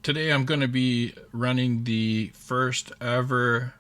Today I'm going to be running the first ever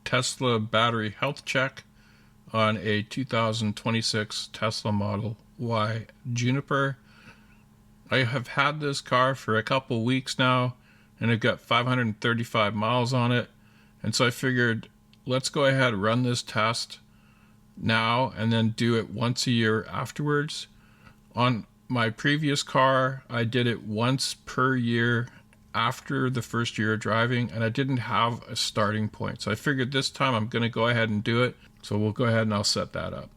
Tesla battery health check on a 2026 Tesla Model Y Juniper. I have had this car for a couple weeks now and I've got 535 miles on it. And so I figured let's go ahead and run this test now and then do it once a year afterwards. On my previous car, I did it once per year after the first year of driving, and I didn't have a starting point. So I figured this time I'm going to go ahead and do it. So we'll go ahead and I'll set that up.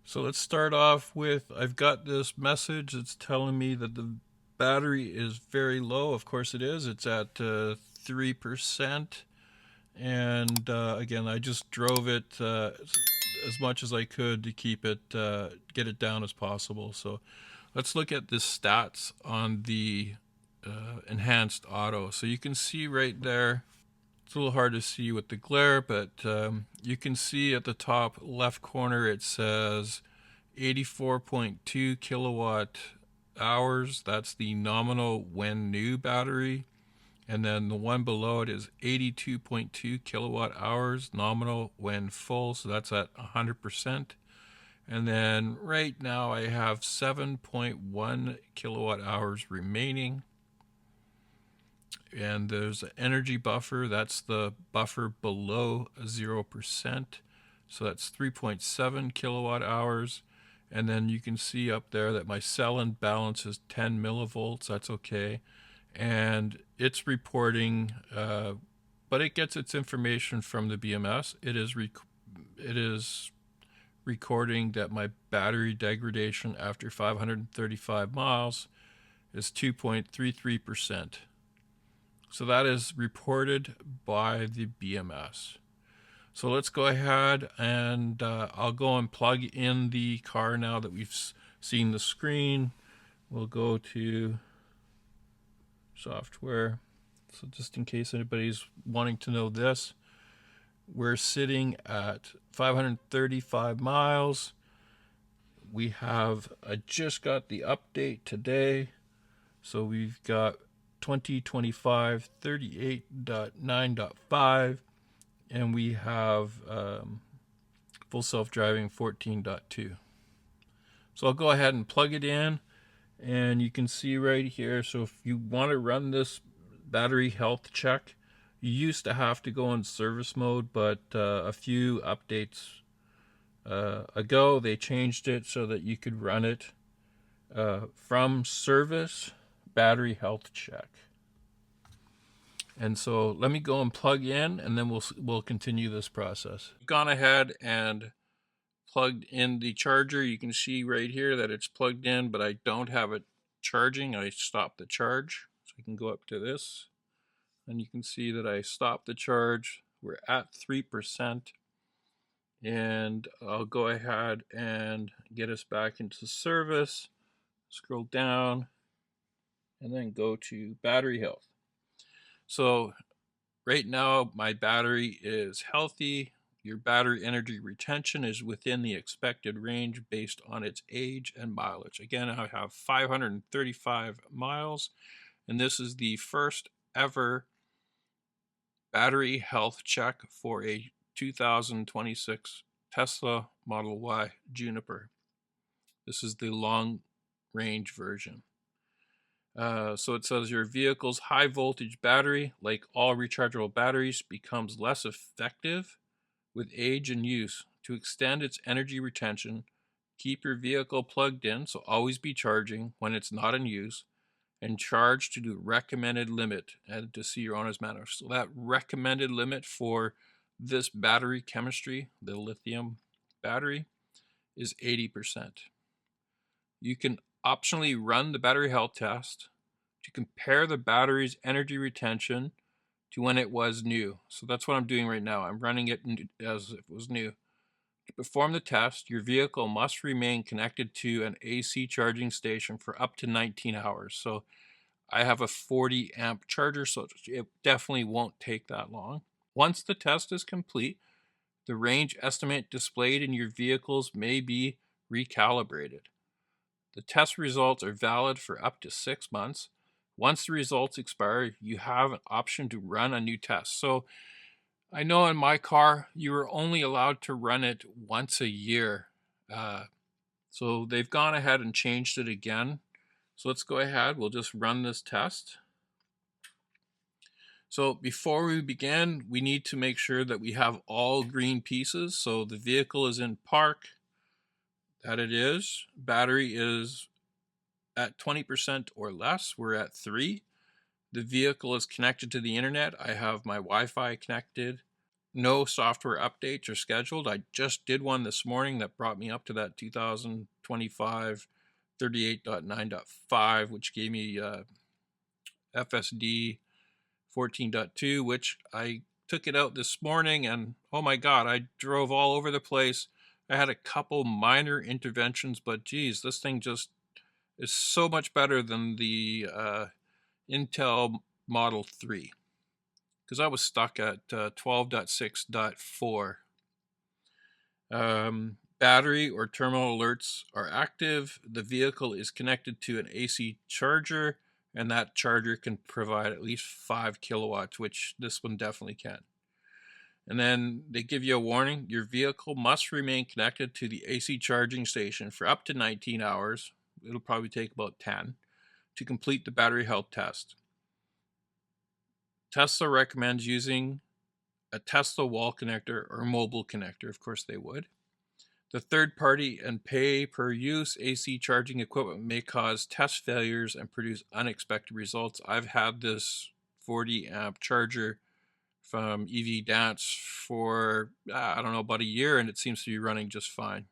So let's start off with, I've got this message that's telling me that the battery is very low. Of course it is. It's at 3%. And again, I just drove it as much as I could to keep it, get it down as possible. So let's look at the stats on the enhanced auto. So you can see right there, it's a little hard to see with the glare, but you can see at the top left corner it says 84.2 kilowatt hours. That's the nominal when new battery. And then the one below it is 82.2 kilowatt hours nominal when full. So that's at 100%. And then right now I have 7.1 kilowatt hours remaining. And there's an energy buffer. That's the buffer below 0%. So that's 3.7 kilowatt hours. And then you can see up there that my cell in balance is 10 millivolts. That's okay. And it's reporting, but it gets its information from the BMS. It is recording that my battery degradation after 535 miles is 2.33%. So that is reported by the BMS. So let's go ahead and I'll go and plug in the car now that we've seen the screen. We'll go to software. So just in case anybody's wanting to know this, we're sitting at 535 miles. I just got the update today. So we've got 2025 38.9.5 and we have full self-driving 14.2. So I'll go ahead and plug it in. And you can see right here, so if you want to run this battery health check, you used to have to go in service mode, but a few updates ago, they changed it so that you could run it from service battery health check. And so let me go and plug in, and then we'll continue this process. I've gone ahead and plugged in the charger. You can see right here that it's plugged in, but I don't have it charging. I stopped the charge. So I can go up to this and you can see that I stopped the charge. We're at 3%. And I'll go ahead and get us back into service. Scroll down and then go to battery health. So right now my battery is healthy. Your battery energy retention is within the expected range based on its age and mileage. Again, I have 535 miles, and this is the first ever battery health check for a 2026 Tesla Model Y Juniper. This is the long range version. So it says your vehicle's high voltage battery, like all rechargeable batteries, becomes less effective with age and use. To extend its energy retention, keep your vehicle plugged in, so always be charging when it's not in use, and charge to the recommended limit added to see your owner's manual. So that recommended limit for this battery chemistry, the lithium battery, is 80%. You can optionally run the battery health test to compare the battery's energy retention to when it was new. So that's what I'm doing right now. I'm running it as if it was new. To perform the test, your vehicle must remain connected to an AC charging station for up to 19 hours. So I have a 40 amp charger, so it definitely won't take that long. Once the test is complete, the range estimate displayed in your vehicles may be recalibrated. The test results are valid for up to 6 months. Once the results expire, you have an option to run a new test. So I know in my car, you were only allowed to run it once a year. So they've gone ahead and changed it again. So let's go ahead. We'll just run this test. So before we begin, we need to make sure that we have all green pieces. So the vehicle is in park. That it is. Battery is at 20% or less. We're at 3. The vehicle is connected to the internet. I have my Wi-Fi connected. No software updates are scheduled. I just did one this morning that brought me up to that 2025 38.9.5, which gave me FSD 14.2, which I took it out this morning, and oh my God, I drove all over the place. I had a couple minor interventions, but geez, this thing just is so much better than the Intel Model 3, because I was stuck at 12.6.4. Battery or terminal alerts are active. The vehicle is connected to an AC charger, and that charger can provide at least 5 kilowatts, which this one definitely can. And then they give you a warning. Your vehicle must remain connected to the AC charging station for up to 19 hours. It'll probably take about 10 to complete the battery health test. Tesla recommends using a Tesla wall connector or mobile connector. Of course they would. The third party and pay per use AC charging equipment may cause test failures and produce unexpected results. I've had this 40 amp charger from EV Dance for, I don't know, about a year, and it seems to be running just fine.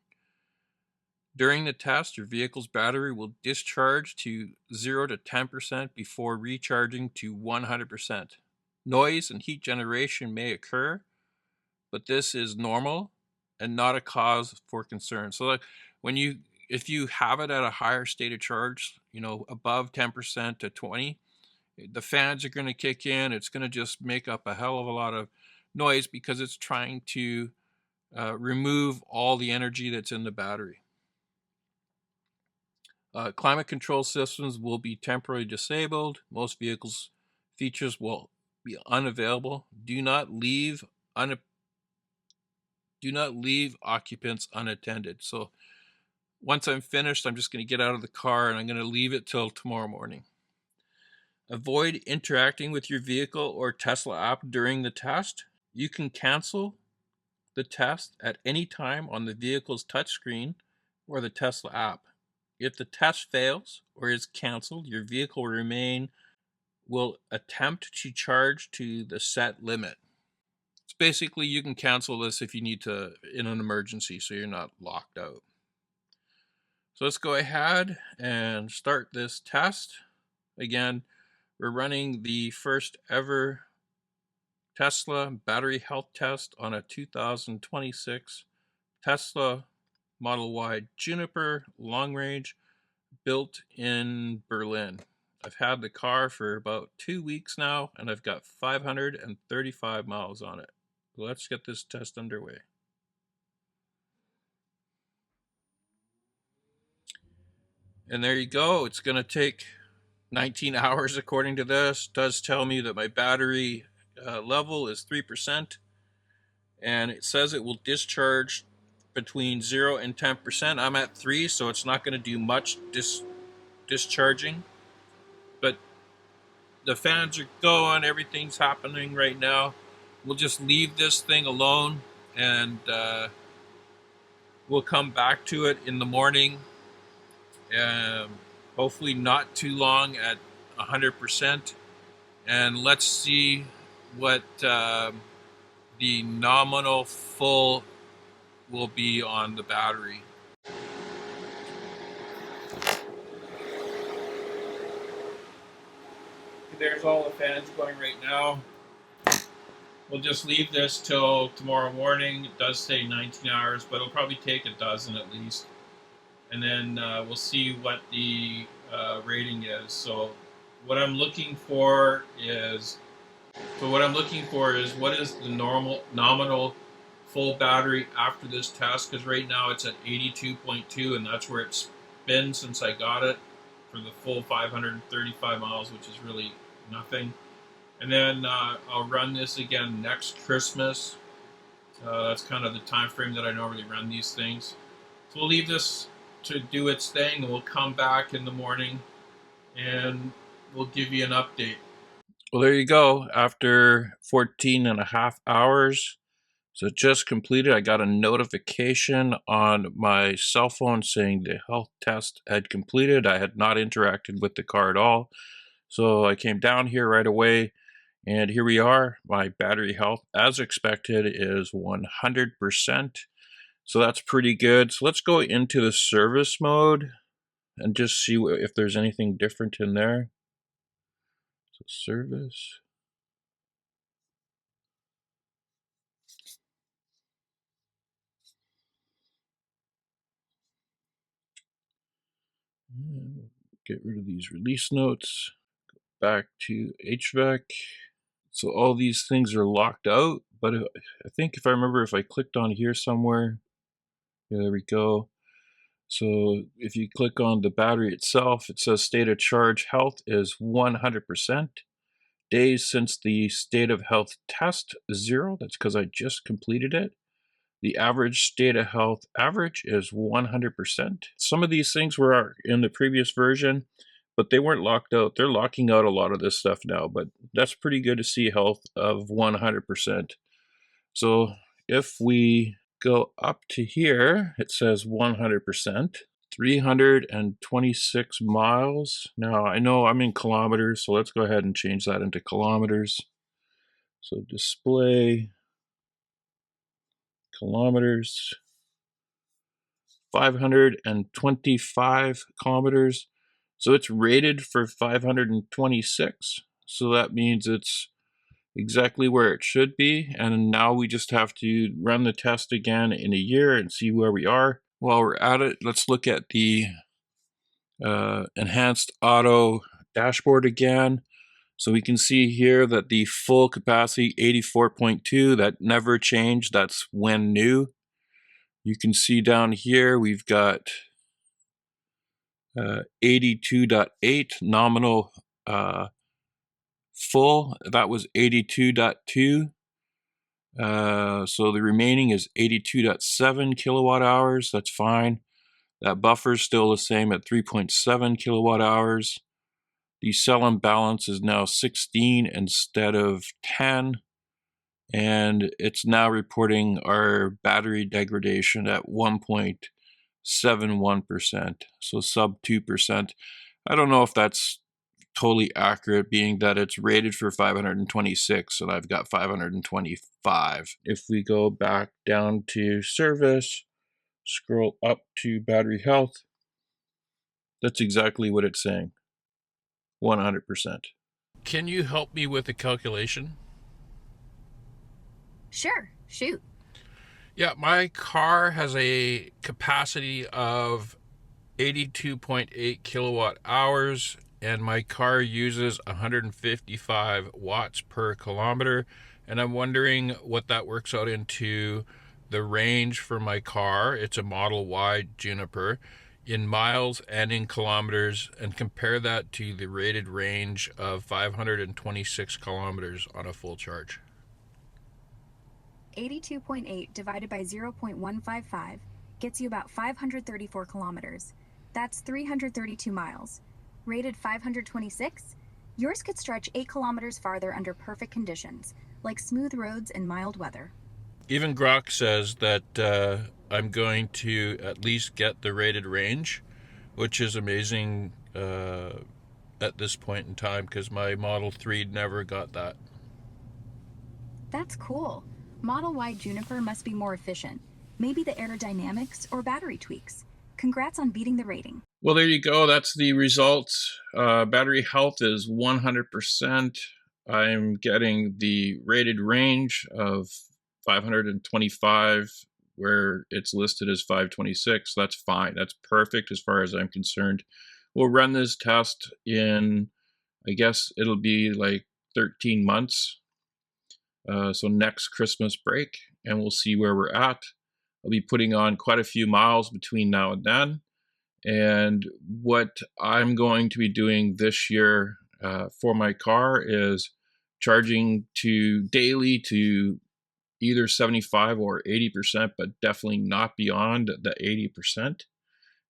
During the test, your vehicle's battery will discharge to 0 to 10% before recharging to 100%. Noise and heat generation may occur, but this is normal and not a cause for concern. So like if you have it at a higher state of charge, above 10% to 20, the fans are going to kick in. It's going to just make up a hell of a lot of noise because it's trying to remove all the energy that's in the battery. Climate control systems will be temporarily disabled. Most vehicles' features will be unavailable. Do not leave occupants unattended. So once I'm finished, I'm just going to get out of the car and I'm going to leave it till tomorrow morning. Avoid interacting with your vehicle or Tesla app during the test. You can cancel the test at any time on the vehicle's touchscreen or the Tesla app. If the test fails or is canceled, your vehicle will attempt to charge to the set limit. So basically, you can cancel this if you need to in an emergency, so you're not locked out. So let's go ahead and start this test. Again, we're running the first ever Tesla battery health test on a 2026 Tesla Model Y Juniper long range built in Berlin. I've had the car for about 2 weeks now, and I've got 535 miles on it. Let's get this test underway. And there you go. It's going to take 19 hours according to this. It does tell me that my battery level is 3%, and it says it will discharge between 0 and 10%. I'm at 3, so it's not going to do much discharging, but the fans are going, everything's happening right now. We'll just leave this thing alone, and we'll come back to it in the morning. Hopefully not too long at 100%, and let's see what the nominal full will be on the battery. There's all the fans going right now. We'll just leave this till tomorrow morning. It does say 19 hours, but it'll probably take a dozen at least. And then we'll see what the rating is. So what I'm looking for is what is the nominal full battery after this test, because right now it's at 82.2, and that's where it's been since I got it. for the full 535 miles, which is really nothing. And then I'll run this again next Christmas. That's kind of the time frame that I normally run these things. So we'll leave this to do its thing, and we'll come back in the morning and we'll give you an update. Well, there you go. After 14 and a half hours, so it just completed. I got a notification on my cell phone saying the health test had completed. I had not interacted with the car at all. So I came down here right away, and here we are. My battery health, as expected, is 100%. So that's pretty good. So let's go into the service mode and just see if there's anything different in there. So service. Get rid of these release notes. Back to HVAC. So all these things are locked out, but I think if I remember, if I clicked on here somewhere, yeah, there we go. So if you click on the battery itself, it says state of charge health is 100%. Days since the state of health test, 0. That's because I just completed it. The average state of health average is 100%. Some of these things were in the previous version, but they weren't locked out. They're locking out a lot of this stuff now, but that's pretty good to see health of 100%. So if we go up to here, it says 100%. 326 miles. Now I know I'm in kilometers, so let's go ahead and change that into kilometers. So display kilometers, 525 kilometers. So it's rated for 526. So that means it's exactly where it should be. And now we just have to run the test again in a year and see where we are. While we're at it, let's look at the enhanced auto dashboard again. So we can see here that the full capacity 84.2, that never changed. That's when new. You can see down here we've got 82.8 nominal full. That was 82.2. So the remaining is 82.7 kilowatt hours. That's fine. That buffer is still the same at 3.7 kilowatt hours. The cell imbalance is now 16 instead of 10. And it's now reporting our battery degradation at 1.71%, so sub 2%. I don't know if that's totally accurate, being that it's rated for 526 and I've got 525. If we go back down to service, scroll up to battery health, that's exactly what it's saying, 100%. Can you help me with a calculation? Sure, shoot. Yeah, my car has a capacity of 82.8 kilowatt hours, and my car uses 155 watts per kilometer. And I'm wondering what that works out into the range for my car. It's a Model Y Juniper in miles and in kilometers, and compare that to the rated range of 526 kilometers on a full charge. 82.8 divided by 0.155 gets you about 534 kilometers. That's 332 miles. Rated 526, yours could stretch 8 kilometers farther under perfect conditions, like smooth roads and mild weather. Even Grok says that I'm going to at least get the rated range, which is amazing at this point in time, because my Model 3 never got that. That's cool. Model Y Juniper must be more efficient. Maybe the aerodynamics or battery tweaks. Congrats on beating the rating. Well, there you go. That's the results. Battery health is 100%. I'm getting the rated range of 525, where it's listed as 526. That's fine. That's perfect as far as I'm concerned. We'll run this test in, I guess it'll be like 13 months. So next Christmas break, and we'll see where we're at. I'll be putting on quite a few miles between now and then, And what I'm going to be doing this year for my car is charging to daily to either 75 or 80%, but definitely not beyond the 80%.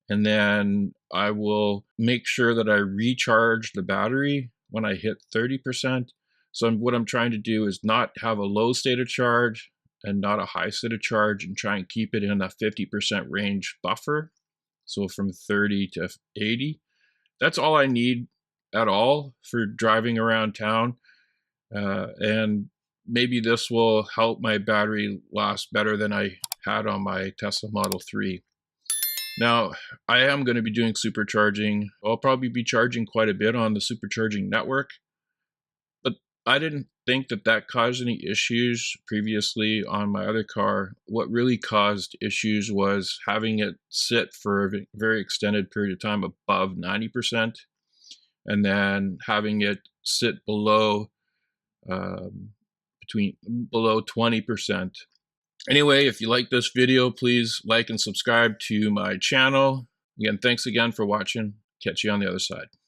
And then I will make sure that I recharge the battery when I hit 30%. So what I'm trying to do is not have a low state of charge and not a high state of charge, and try and keep it in a 50% range buffer. So from 30 to 80. That's all I need at all for driving around town. And maybe this will help my battery last better than I had on my Tesla Model 3. Now, I am going to be doing supercharging. I'll probably be charging quite a bit on the supercharging network, but I didn't think that that caused any issues previously on my other car. What really caused issues was having it sit for a very extended period of time above 90%, and then having it sit below below 20%. Anyway, if you like this video, please like and subscribe to my channel. Again, thanks again for watching. Catch you on the other side.